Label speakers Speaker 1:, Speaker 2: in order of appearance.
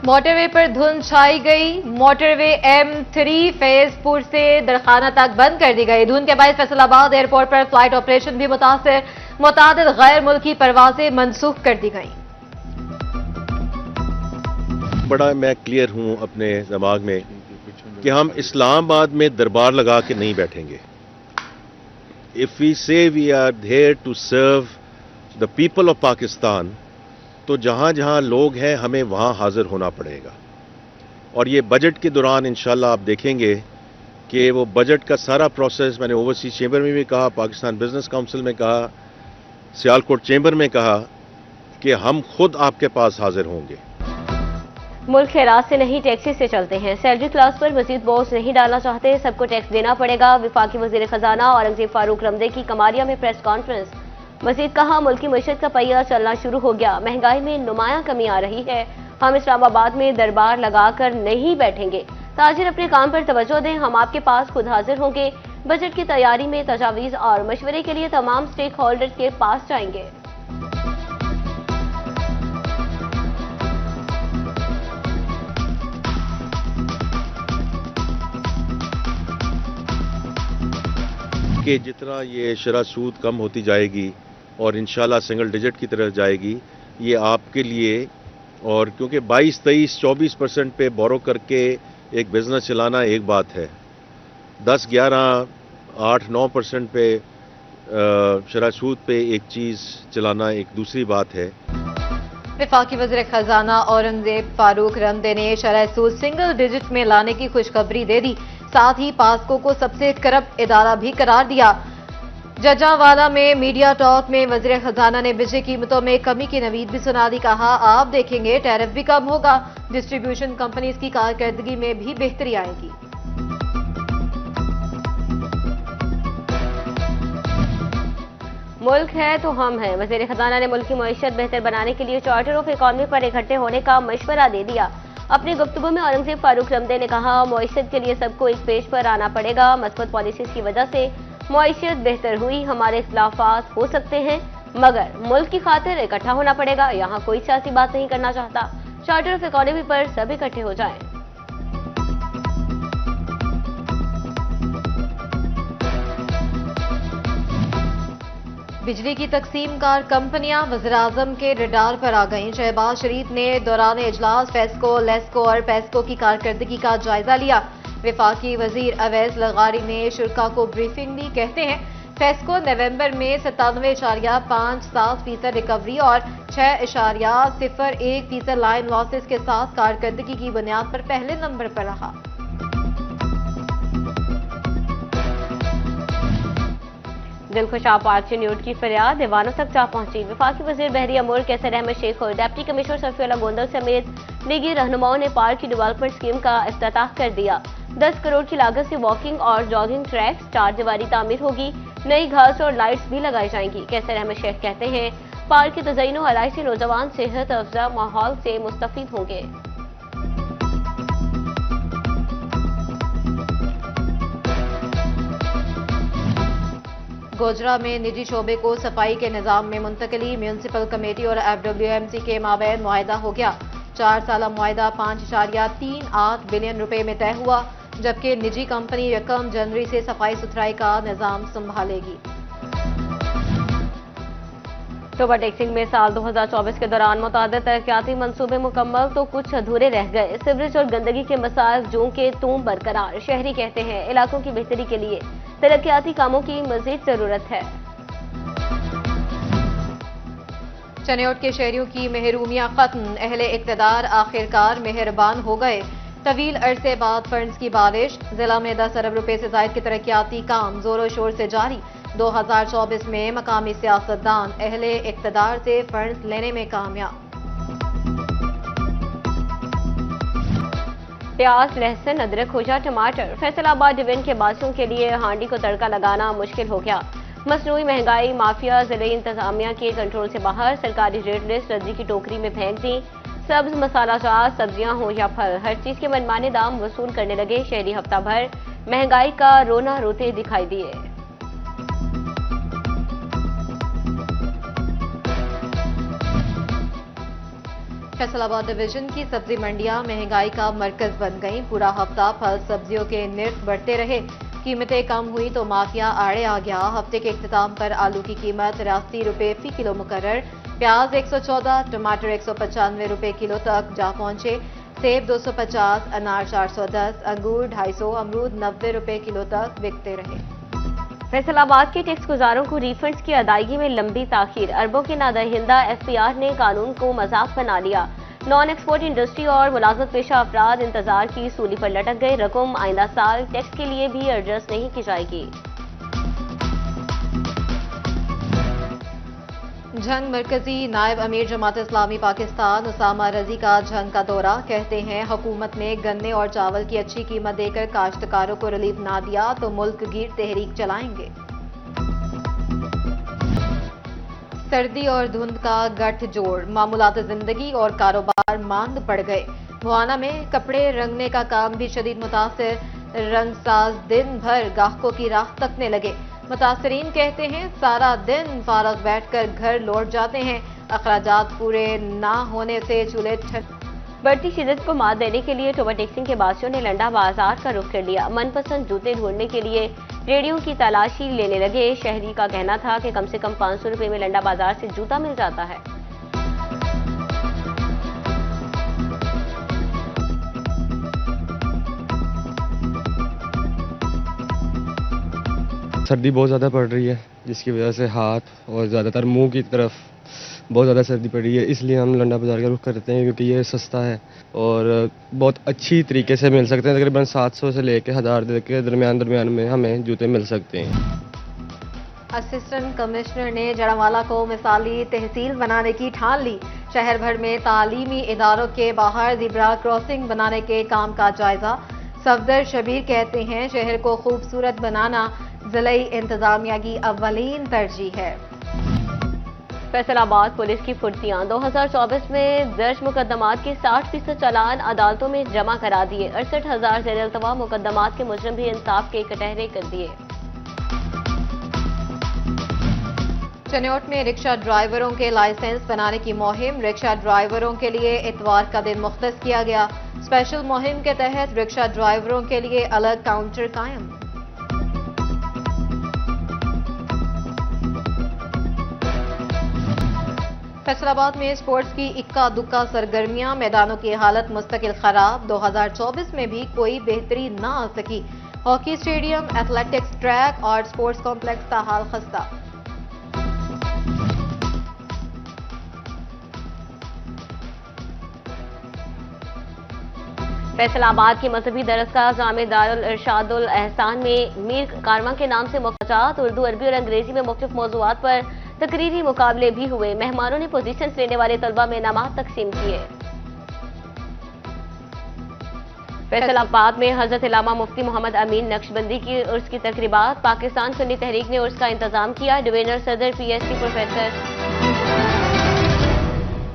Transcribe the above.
Speaker 1: Motorway पर धुंध छाई गई। मोटरवे M3 फैजपुर से दरखाना तक बंद कर दी गई। धुंध के बाद फैसलाबाद एयरपोर्ट पर फ्लाइट ऑपरेशन भी मुतासर। मुतादिद गैर मुल्की परवाजें मनसूख कर दी गई।
Speaker 2: बड़ा मैं क्लियर हूं अपने दिमाग में कि हम इस्लामाबाद में दरबार लगा के नहीं बैठेंगे। If we say we are there to serve the people of Pakistan, तो जहां जहां लोग हैं हमें वहां हाजिर होना पड़ेगा। और ये बजट के दौरान इंशाल्लाह आप देखेंगे कि वो बजट का सारा प्रोसेस, मैंने ओवरसीज चैम्बर में भी कहा, पाकिस्तान बिजनेस काउंसिल में कहा, सियालकोट चैम्बर में कहा कि हम खुद आपके पास हाजिर होंगे।
Speaker 3: मुल्क खैरात से नहीं टैक्सी से चलते हैं। सैलरी क्लास पर मजीद बोझ नहीं डालना चाहते, सबको टैक्स देना पड़ेगा। वफाकी वजीर खजाना औरंगजेब फारूक रमदे की कमारिया में प्रेस कॉन्फ्रेंस। मजीद कहा, मुल्क की मईशत का पहिया चलना शुरू हो गया, महंगाई में नुमाया कमी आ रही है। हम इस्लामाबाद में दरबार लगाकर नहीं बैठेंगे। ताजिर अपने काम पर तवज्जो दें, हम आपके पास खुद हाजिर होंगे। बजट की तैयारी में तजावीज और मशवरे के लिए तमाम स्टेक होल्डर्स के पास जाएंगे।
Speaker 2: कि जितना ये शरह सूद कम होती जाएगी और इंशाल्लाह सिंगल डिजिट की तरफ जाएगी, ये आपके लिए, और क्योंकि 22, 23, 24% पे बोरो करके एक बिज़नेस चलाना एक बात है, 10, 11, 8, 9% पे शरह सूद पे एक चीज़ चलाना एक दूसरी बात है।
Speaker 1: वफाकी वज़ीर खजाना औरंगजेब फारूक रमदे ने शरह सूद सिंगल डिजिट में लाने की खुशखबरी दे दी। साथ ही पास्को को सबसे करप्ट इदारा भी करार दिया। जजावाला में मीडिया टॉक में वज़ीर खजाना ने बिजली कीमतों में कमी की नवीद भी सुना दी। कहा, आप देखेंगे टैरिफ भी कम होगा, डिस्ट्रीब्यूशन कंपनीज की कारकर्दगी में भी बेहतरी आएगी।
Speaker 3: मुल्क है तो हम हैं। वज़ीर खजाना ने मुल्क की मईशत बेहतर बनाने के लिए चार्टर ऑफ इकॉनमी पर इकट्ठे होने का मशवरा दे दिया। अपनी गुफ्तगू में औरंगजेब फारूक रमदे ने कहा, मईशत के लिए सबको एक पेज पर आना पड़ेगा। मस्बत पॉलिसीज की वजह से मईशत बेहतर हुई, हमारे इख्तिलाफात हो सकते हैं मगर मुल्क की खातिर इकट्ठा होना पड़ेगा। यहाँ कोई सियासी बात नहीं करना चाहता। चार्टर ऑफ इकॉनमी पर सब इकट्ठे हो जाएं।
Speaker 1: बिजली की तकसीम कार कंपनियां वज़ीर-ए-आज़म के रडार पर आ गईं। शहबाज शरीफ ने दौरान इजलास फेस्को, लेस्को और पेस्को की कारकर्दगी का जायजा लिया। वफाकी वजीर अवैस लगारी ने शुरा को ब्रीफिंग दी। कहते हैं, फेस्को नवंबर में 97.57% रिकवरी और 6.01% लाइन लॉसेस के साथ कारकर्दगी की बुनियाद पर पहले नंबर पर रहा।
Speaker 3: दिलखुश आपार्ची न्यूट की फरियाद दीवानों तक जा पहुंची। वफाकी वजीर बहरिया मुल्क कैसर अहमद शेख और डिप्टी कमिश्नर सफीउल्लाह गोंदल समेत लीगी रहनुमाओं ने पार्क की डेवलपमेंट स्कीम का इफ्तिताह कर दिया। 10 करोड़ की लागत से वॉकिंग और जॉगिंग ट्रैक्स, 4 दीवारी तामीर होगी, नई घास और लाइट्स भी लगाई जाएंगी। कैसर अहमद शेख कहते हैं, पार्क की तज़य्युन और आराइश से नौजवान सेहत अफजा माहौल से मुस्तफीद होंगे।
Speaker 1: गोजरा में निजी शोबे को सफाई के निजाम में मुंतकली। म्यूनसिपल कमेटी और FWMC के माबैन मुआहिदा हो गया। 4 साला मुआहिदा 5.38 बिलियन रुपए में तय हुआ, जबकि निजी कंपनी 1 जनवरी से सफाई सुथराई का निजाम संभालेगी।
Speaker 3: टोबा टैक्सिंग में साल 2024 के दौरान मुतादिद तरक्याती मंसूबे मुकम्मल तो कुछ अधूरे रह गए। सीवरेज और गंदगी के मसाइल जूं के तूं बरकरार। शहरी कहते हैं, इलाकों की बेहतरी के लिए तरक्याती कामों की मजीद जरूरत है।
Speaker 1: चनियोट के शहरियों की महरूमियां खत्म। अहले इक्तदार आखिरकार मेहरबान हो गए। तवील अरसे बाद फंड्स की बारिश। जिला में 10 अरब रुपए से जायद के तरक्याती काम जोरों शोर से जारी। 2024 में मकामी सियासतदान अहले इक्तदार से फंड्स लेने में कामयाब।
Speaker 3: प्याज, लहसुन, अदरक, खोजा, टमाटर। फैसलाबाद डिवीजन के बासियों के लिए हांडी को तड़का लगाना मुश्किल हो गया। मसनूई महंगाई माफिया जिले इंतजामिया के कंट्रोल से बाहर। सरकारी रेट लिस्ट रद्दी की टोकरी में फेंक दी। सब्ज, मसाला जात सब्जियां हो या फल, हर चीज के मनमाने दाम वसूल करने लगे। शहरी हफ्ता भर महंगाई का रोना रोते दिखाई दिए।
Speaker 1: फैसलाबाद डिवीजन की सब्जी मंडियां महंगाई का मरकज बन गईं। पूरा हफ्ता फल सब्जियों के निर्ख बढ़ते रहे, कीमतें कम हुई तो माफिया आड़े आ गया। हफ्ते के इख्तिताम पर आलू की कीमत 83 रुपए फी किलो मुकर्रर, प्याज 114, टमाटर 195 रुपए किलो तक जा पहुंचे। सेब 250, अनार 410, अंगूर 250, अमरूद 90 रुपए किलो तक बिकते रहे।
Speaker 3: फैसलाबाद के टैक्स गुजारों को रिफंड्स की अदायगी में लंबी ताखीर। अरबों के नादहिंदा एफपीआर ने कानून को मजाक बना लिया। नॉन एक्सपोर्ट इंडस्ट्री और मुलाजमत पेशा अफराद इंतजार की सूली पर लटक गए। रकम आइंदा साल टैक्स के लिए भी एडजस्ट नहीं की जाएगी।
Speaker 1: झंग मरकजी नायब अमीर जमात इस्लामी पाकिस्तान उसामा रजी का झंग का दौरा। कहते हैं हुकूमत ने गन्ने और चावल की अच्छी कीमत देकर काश्तकारों को रिलीफ ना दिया तो मुल्क गिर तहरीक चलाएंगे। सर्दी और धुंध का गठजोड़, मामूलात जिंदगी और कारोबार मांद पड़ गए। मुआना में कपड़े रंगने का काम भी शदीद मुतासिर। रंगसाज दिन भर ग्राहकों की राह तकने लगे। मुतासरीन कहते हैं सारा दिन फारग बैठकर घर लौट जाते हैं। अखराजात पूरे ना होने से चूल्हे
Speaker 3: बढ़ती शिद्दत को मात देने के लिए टोबा टैक्सिंग के बासियों ने लंडा बाजार का रुख कर लिया। मनपसंद जूते ढूंढने के लिए रेडियो की तलाशी लेने लगे। शहरी का कहना था कि कम से कम 500 रुपए में लंडा बाजार से जूता मिल जाता है।
Speaker 4: सर्दी बहुत ज़्यादा पड़ रही है, जिसकी वजह से हाथ और ज़्यादातर मुंह की तरफ बहुत ज़्यादा सर्दी पड़ रही है। इसलिए हम लंडा बाज़ार का रुख करते हैं, क्योंकि ये सस्ता है और बहुत अच्छी तरीके से मिल सकते हैं। तकरीबन 700 से लेकर 1000 के दरमियान में हमें जूते मिल सकते हैं।
Speaker 1: असिस्टेंट कमिश्नर ने जड़ावाला को मिसाली तहसील बनाने की ठान ली। शहर भर में तालीमी इदारों के बाहर ज़ेब्रा क्रॉसिंग बनाने के काम का जायजा। सफदर शबीर कहते हैं शहर को खूबसूरत बनाना जिले इंतजामिया की अव्वलीन तरजीह है।
Speaker 3: फैसलाबाद पुलिस की फुर्तियां, 2024 में दर्ज मुकदमात के 60% चालान अदालतों में जमा करा दिए। 68,000 ज़ेर-ए-अल्तवा मुकदमात के मुजरिम भी इंसाफ के कटहरे कर दिए।
Speaker 1: चनियोट में रिक्शा ड्राइवरों के लाइसेंस बनाने की मुहिम। रिक्शा ड्राइवरों के लिए इतवार का दिन मुख्तस किया गया। स्पेशल मुहिम के तहत रिक्शा ड्राइवरों के लिए अलग काउंटर कायम। फैसलाबाद में स्पोर्ट्स की इक्का दुक्का सरगर्मियां, मैदानों की हालत मुस्तकिल खराब। 2024 में भी कोई बेहतरी ना आ सकी। हॉकी स्टेडियम, एथलेटिक्स ट्रैक और स्पोर्ट्स कॉम्प्लेक्स का हाल खस्ता।
Speaker 3: फैसलाबाद की मजहबी दरसगाह जामे दारुल इरशादुल एहसान में मीर कारवां के नाम से मुनाजात, उर्दू, अरबी और अंग्रेजी में मुख्तलिफ मौज़ूआत पर तकरीरी मुकाबले भी हुए। मेहमानों ने पोजीशन लेने वाले तलबा में इनामात तकसीम किए। फैसलाबाद में हजरत इलामा मुफ्ती मोहम्मद अमीन नक्शबंदी की उर्स की तकरीबात। पाकिस्तान सुन्नी तहरीक ने उर्स का इंतजाम किया। डिवीजनल सदर PSC प्रोफेसर